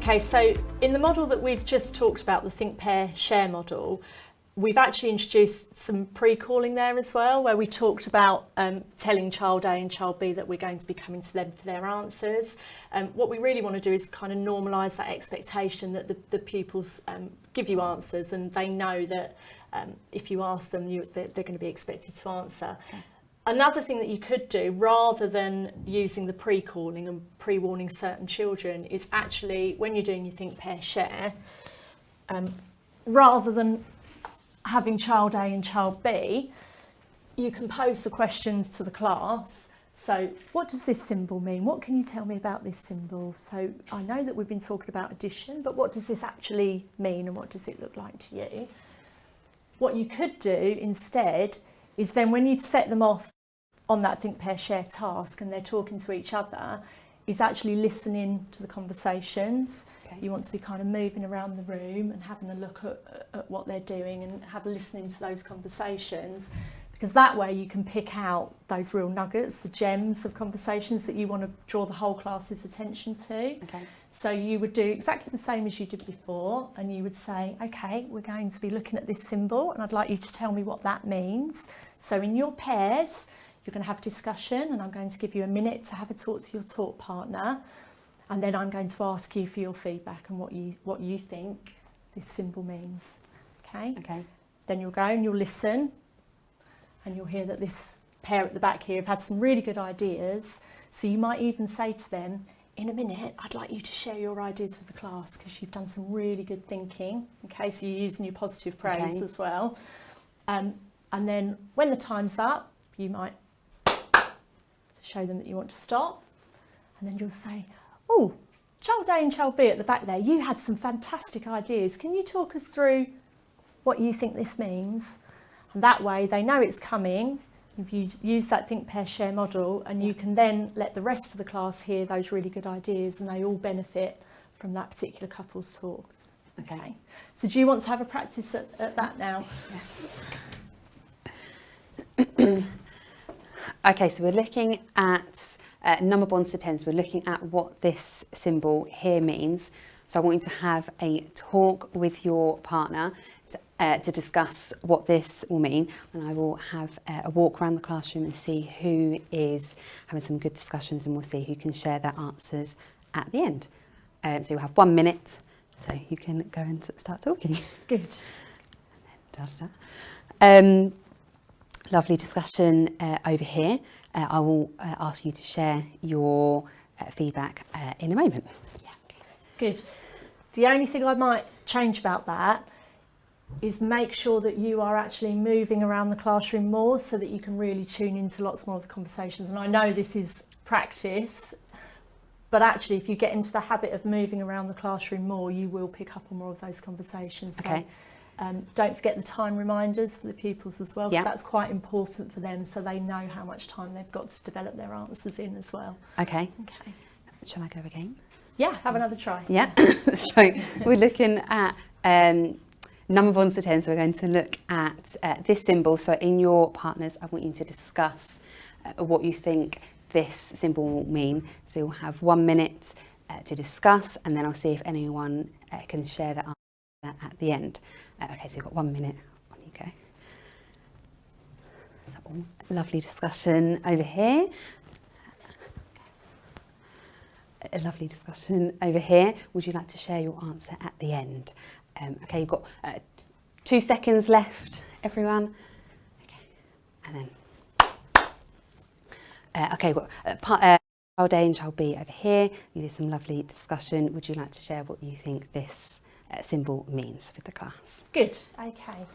Okay, so in the model that we've just talked about, the think, pair, share model, we've actually introduced some pre-calling there as well, where we talked about telling child A and child B that we're going to be coming to them for their answers. What we really want to do is kind of normalise that expectation that the pupils give you answers, and they know that if you ask them, they're going to be expected to answer. Okay. Another thing that you could do, rather than using the pre-calling and pre-warning certain children, is actually, when you're doing your think, pair, share, rather than having child A and child B, you can pose the question to the class. So, what does this symbol mean? What can you tell me about this symbol? So, I know that we've been talking about addition, but what does this actually mean, and what does it look like to you? What you could do instead is then, when you've set them off on that think, pair, share task and they're talking to each other, is actually listening to the conversations. Okay. You want to be kind of moving around the room and having a look at what they're doing and listening to those conversations, because that way you can pick out those real nuggets, the gems of conversations that you want to draw the whole class's attention to. Okay. So you would do exactly the same as you did before, and you would say, okay, we're going to be looking at this symbol and I'd like you to tell me what that means. So in your pairs, you're going to have a discussion, and I'm going to give you a minute to have a talk to your talk partner, and then I'm going to ask you for your feedback and what you think this symbol means. Okay? Okay. Then you'll go and you'll listen, and you'll hear that this pair at the back here have had some really good ideas. So you might even say to them, in a minute, I'd like you to share your ideas with the class because you've done some really good thinking. Okay, so you're using your positive praise as well. And then when the time's up, you might show them that you want to stop, and then you'll say, oh, child A and child B at the back there, you had some fantastic ideas. Can you talk us through what you think this means? And that way they know it's coming. You use that think, pair, share model, and you can then let the rest of the class hear those really good ideas, and they all benefit from that particular couple's talk. Okay. So do you want to have a practice at that now? Yes. Okay, so we're looking at number bonds to tens. We're looking at what this symbol here means. So I want you to have a talk with your partner to discuss what this will mean. And I will have a walk around the classroom and see who is having some good discussions, and we'll see who can share their answers at the end. So you'll have 1 minute, so you can go and start talking. Good. Lovely discussion over here. I will ask you to share your feedback in a moment. Yeah. Good. The only thing I might change about that is make sure that you are actually moving around the classroom more, so that you can really tune into lots more of the conversations. And I know this is practice, but actually if you get into the habit of moving around the classroom more, you will pick up on more of those conversations. Okay. So, don't forget the time reminders for the pupils as well, because that's quite important for them, so they know how much time they've got to develop their answers in as well. Okay. Okay. Shall I go again? Yeah, have another try. Yeah. So we're looking at number bonds to 10. So we're going to look at this symbol. So in your partners, I want you to discuss what you think this symbol will mean. So you'll have 1 minute to discuss, and then I'll see if anyone can share their answer at the end. Okay, so you've got 1 minute. On you go. So, lovely discussion over here. A lovely discussion over here. Would you like to share your answer at the end? Okay, you've got 2 seconds left, everyone. Okay, and then okay, we've got child A and child B over here. You did some lovely discussion. Would you like to share what you think this symbol means with the class? Good. Okay.